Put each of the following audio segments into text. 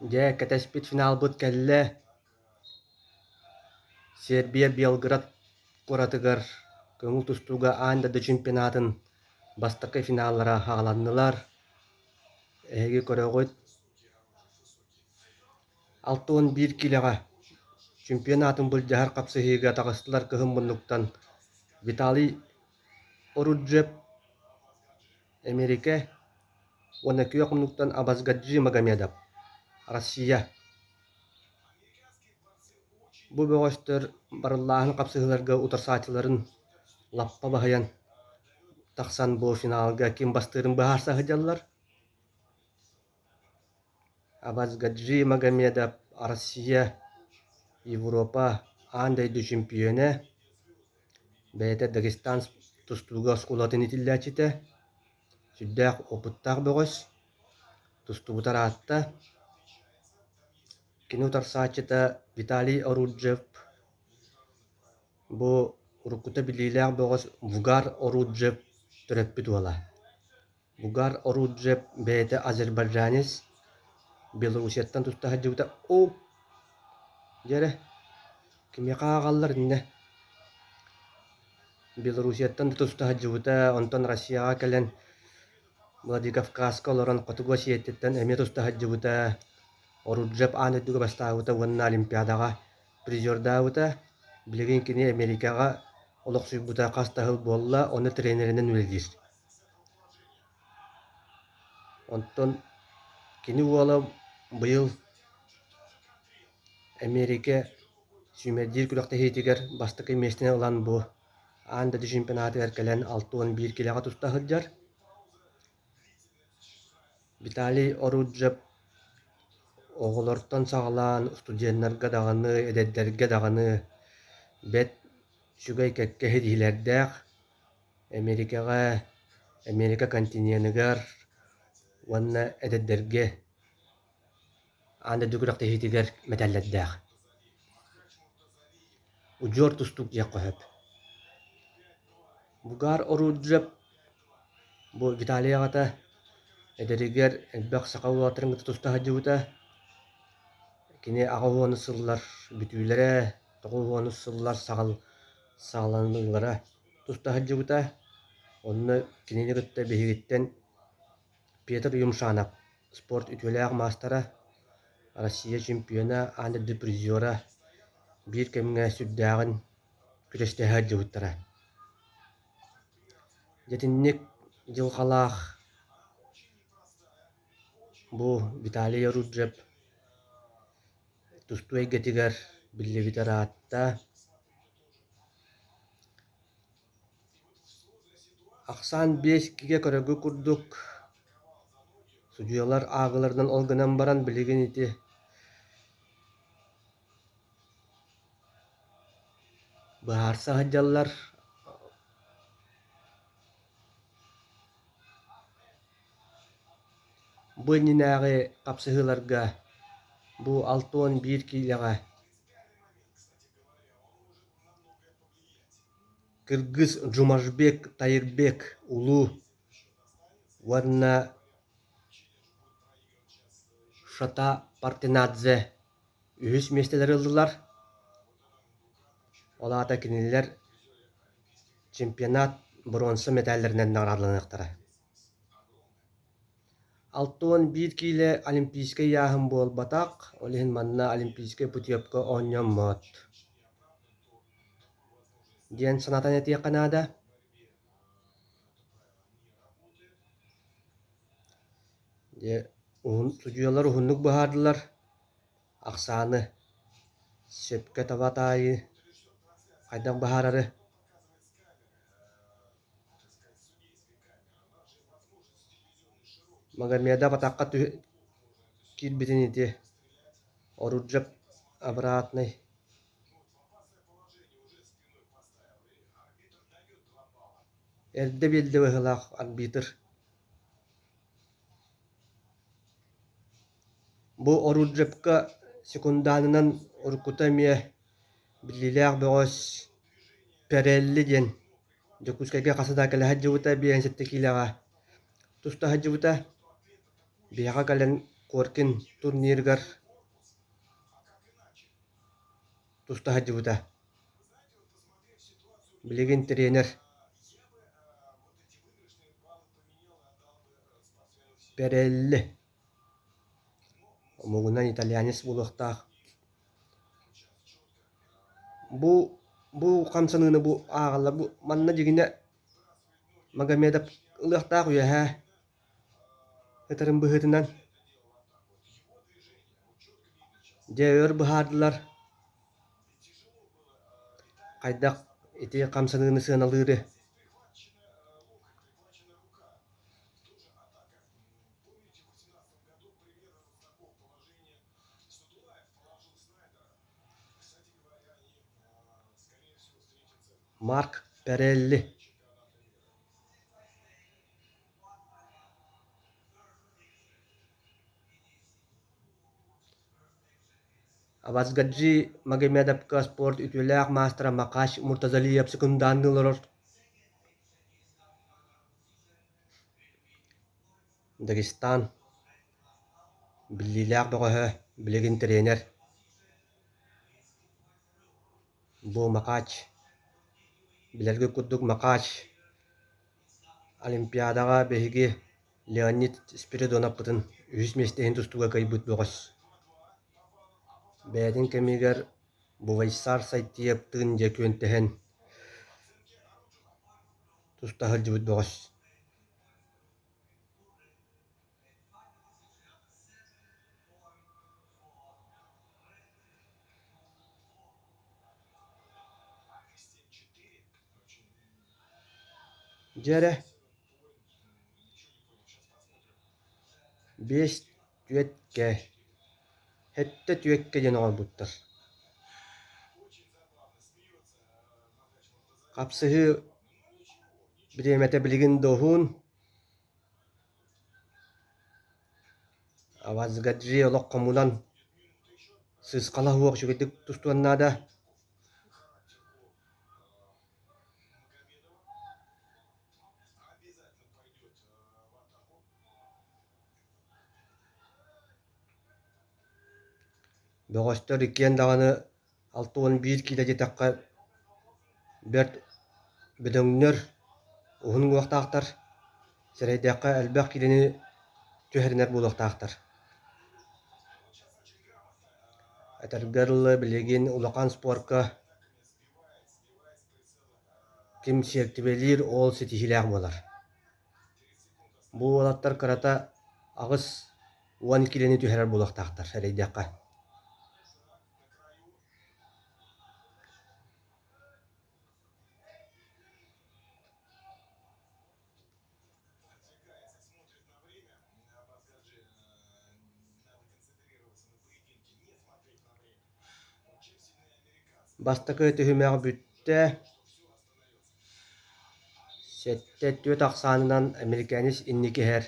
Дьэ кэтэспит финалбыт кэллэ Сербия Белград куратыгар көңүл тустууга аанда да чемпионатын бастакы финаллара хааланнылар. Эһиги көрөгөт 6-11 килага чемпионатын былдьаһар капсыһыыга таҕыстылар кыһым муннуктан Виталий Оруджев Америка, уонна күйөх муннуктан Абазгаджи Магомедов Россия. Бу бөҕөстөр барыллааһын капсыһыларга утарсаатыларын лаппа баһайан тахсан бу финалга ким бастыырын быһаарса саһыдьаллар. Абазгаджи Магомедов Россия Европа аандайдуу чемпионе бэйэтэ Дагестан тустууга скулатын итиллэчите сүддээх опуттаах бөҕөс тустубутар аатта кини утарсаачыта Виталий Оруджев бу уруккута билиилээх бөҕөс Вугар Оруджев төрөппүт уола. Вугар Оруджев бэйэтэ азербайджанец Белоруссияттан тустаһыдьыбыта Жере кимиэ кааҕаллар инне Белоруссияттан тустаһыдьыбыта онтон Россияга кэлэн Владикавказка олорон Котугуа сиэттиттэн эмиэ тустаһыдьыбыта Оруджев аанайдыга бастаабыта уонна Олимпиадага призердаабыта билигин кини Америкага олохсуйбута хас таһыл буолла оны тренеринен үлэлиир. Онтон кини уола быйыл Америка сүүмэрдиир күлэхтэһиитигэр бастакы местине ылан бу аанда да чемпионатыгар кэлэн 6-11 килэҕэ тустаһылдьар. Виталий Оруджев оҕолортон саҕалаан студиэннарга даҕаны, эдэддэргэ даҕаны бэт сүгэй кэккэ сириилэрдээх Америкаға, Америка континенныгар уонна эдэддэргэ аанда да күлэхтэһиитигэр мэтэллэрдээх. Удьуор тустук диэк көһөп. Вугар Оруджев бу Виталияҕата эдэригэр элбэх саха уолатырыҥҥа тустаһыдьыбыта кини аҕауону сыллар бүтүүлэрэ, тоҕууону сыллар саҕаланыыллара тустаһыдьыбыта онно кинини кытта биһигиттэн Петр Юмшанов спорт үтүөлээх маастара Россия чемпиона аандырдыы призера биир кэмҥэ сүрдээҕин күрэстэһээдьыбыттара. Дьэтинник дьылҕалаах бу Виталий Оруджев тусту эйгэтигэр биллибитэр аатта ахсаан 5 кигэ көрөгү курдук судьялар аагыларынан олгунан баран билигин ити быһаар саһыдьаллар. Бу иннинээҕи капсыһыыларга бу 6-11 килэҕэ Кыргыз Жумашбек Тайырбек улуу уонна Шата Партенадзе үһүс местелери ыллылар. Олаата кинилэр чемпионат бронза медальлеринен наградаланыктара. 6-11 килэ олимпийская яаһын буолбатах, олиһин манна олимпийская путевка оонньоммоот диэн санатан этиэ Канада. Судьялар уһуннук быһаардылар ахсааны Сепкэ Табатайы хайдах быһаарары. Магомедов атакка киирбитин ити Оруджев обратный. Эрдэ биэлдэ быһылаах арбитр. Бу Оруджевка секундаанынан уруккута эмиэ биллилээх бөҕөс Перелли диэн дьокуускайга хасыдаа кэлэһэдьыбыта биэн сетте килэҕэ тустаһыдьыбыта биэҕэ кэлэн Коркин турниргар тустаһыджыбыта. Билигин тренер Перелли. Омугунан итальянец булуктаах. Бу камсаныны бу аагаллар бу манна дигине Магомедов ылыахтаах үөһää. Хытырын быһытынан дьээөр быһаардылар. Хайдах ити камсаныны сыаналыыры. Марк Перелли. Абазгаджи Магомедовка спорт ütүлээх мастера Макаш Муртазалиев секунданнылар. Дагестан биллилээх бөҕөһө билигин тренер. Бу Макач билэрги курдук Макач Олимпиадага бэһиги Леонид Спиридоновпутун үһүс местеһин тустуга кайбыт бөҕөс. Бээтин кемигер Бувайсар Сайтиептыын дьекүөнтэһэн тустаһылдьыбыт бөҕөс. Дьэрэ биэс түөккэ хэтте түөккэ дьэн оҕорбуттар. Капсыһы бириэмэтэ билигин доһуун Абазгаджи олох комунан сыыскала хуох үчүгэдик тустуаннаада бөҕөстөр иккиэн даҕаны 6-11 километракка бэрт бүдөҥнөр уһун уохтаахтар, сэрэйдэххэ элбэх килини түһэринэр буолуохтаахтар. Этэргэрылы билигин улахан спорка ким сиэртибэлиир ол ситиһилээх буолар. Бу уолаттар кырата аҕыс 10 килини түһэрэр буолуохтаахтар сэрэйдэххэ. Бастакы түһүмээх бүттэ сетте түөт ахсаанынан американис инникиһэр.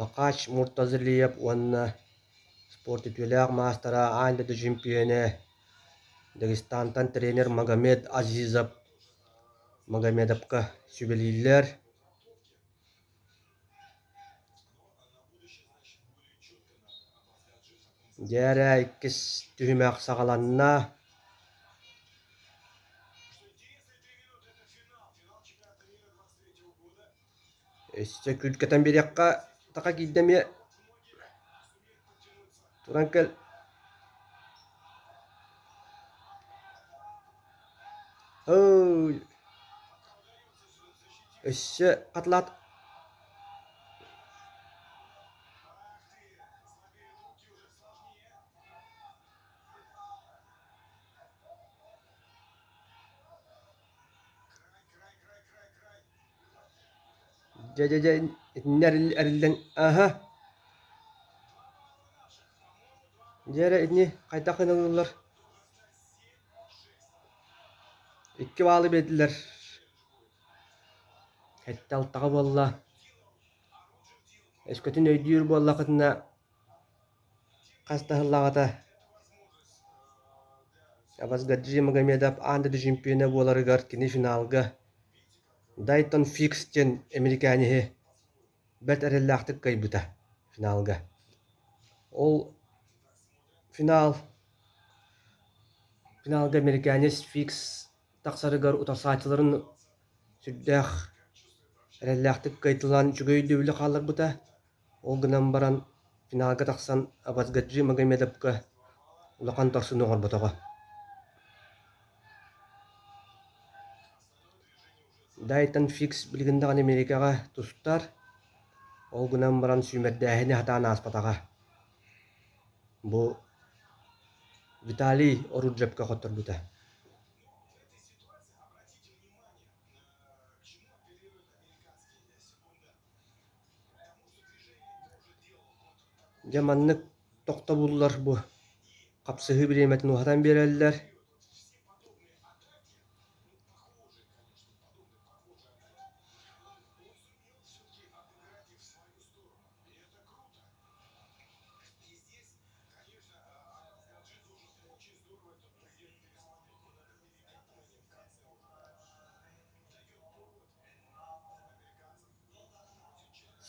Макач Муртазалиев уонна спорт ütүлээх мастера Андады чемпионы Дагестантан тренер Магомед Азизов Магомедовка сүбэлииллэр. Дьээрэ иккис түһүмээх саҕаланна өссө күлкэтэн бириэххэ таха киирдэмиэ туран кэл өссө катлаат иннер эриллэн дьээрэ ини хайдах ынылылар икки баалы бэдилэр Хетталтаға болла. Эскөтін өйдүйір болла қытына қастahыллағата. Абазгаджи Магомедов андыды чемпионы боларыгар кини финалга. Дайтон Фикстен американихи бәт әреллақтық кайбыта финалга. Ол финалга американец Фикс тақсарыгар утасатыларын сүрдәқ әреллақтық кайтылан жүгөйді білі қалыр бұта. Ол гынан баран финалга тақсан Абазгаджи Магомедовка улақан торсыны оғыр бұтаға. Дайтон Фикс білгіндіған Америкаға тұстар, ол гынан баран сүймердәхіне хатаан аспатаға. Бұ Виталий Оруджепка қоттыр бұта. Жаманнык тоқта бұллар бұ. Қапсығы біреметін ұғатан берелілер.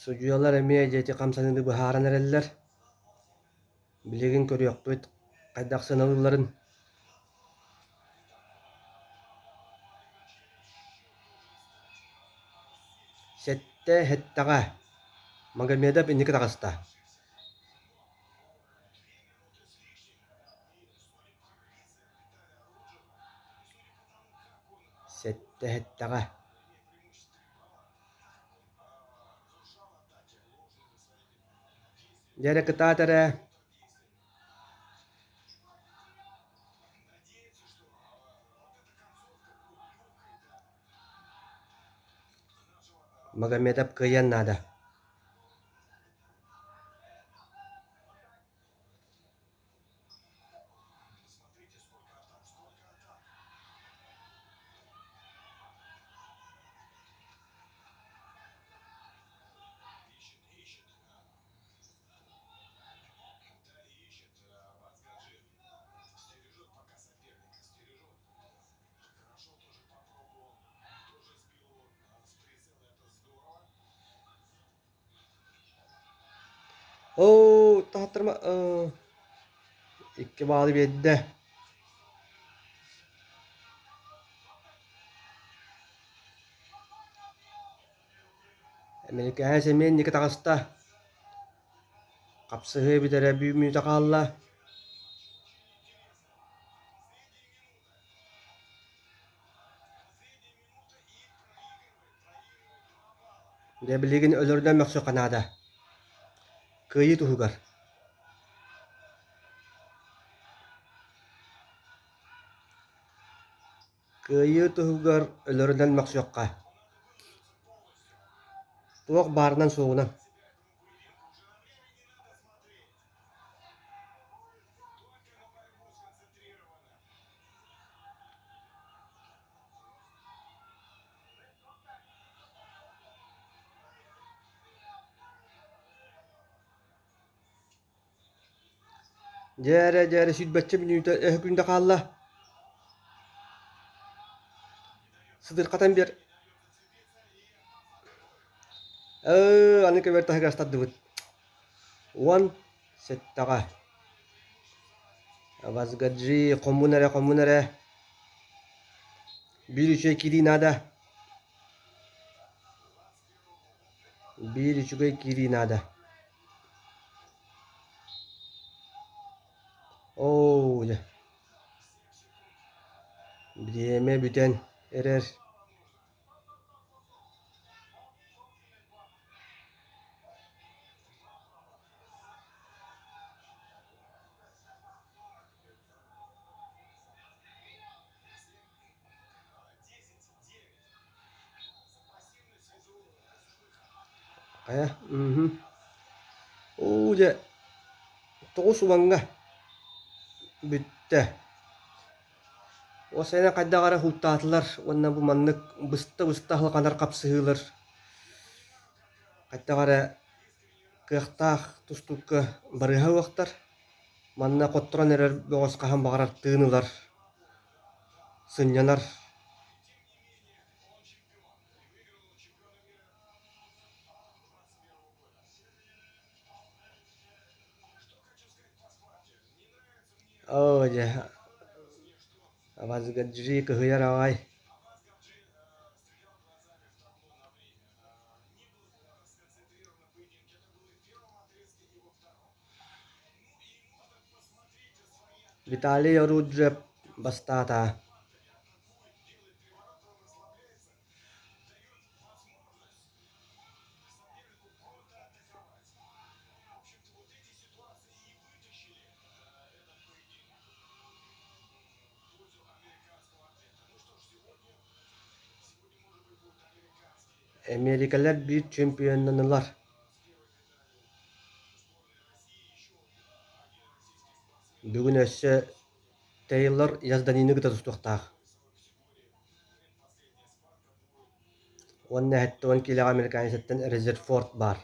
Судьялар әмей әжеті қамсаныды бұхаран әрелілер. Білеген көрі өқтует қайдақсын алыларын. Сәтті әттіға Магомедов инекі тағыста. Сәтті әттіға. Дәрі кытатары. Магомедов кыян нада. Оу, тахаттырма. Икки балы бедді. Америка әсемен некі тағыста. Қапсығы бітірі бүймей тақалла. Дәбілеген өлірден мәқсі қанада. Күйі тұғығар. Күйі тұғығар өлірден мәқсі оққа. Туақ барынан соғынан. Jere sütbetçe minüte hükümde kalla. Sıdır katan bir. Anı keber tahir astad duvut. One settaga. Abazgadji komunere. Bir şey kiri nada. Bir şey kiri nada. Oh ya. Bireme büten erer. Aya, oh ya. Toğus ulanга. Bitti. O sene kaddağara huttatılar. Ondan bu manlık bısta hıl kanar kapsığılar. Каттагара кыахтаах тустукка барыха уактар. Манна котторон эрер бөҕөс хаһан баҕарар тыынылар, сынньанар. Оо дьэ, абазыгаджии кыһыйар аҕай. Виталий Оруджев бастаата. Америкалар bir чемпионнанылар. Бүгүн өссө Тейлор язданины гыта тустуктаах. Уонна хэтте он килега американецеттен Резерфорд бар.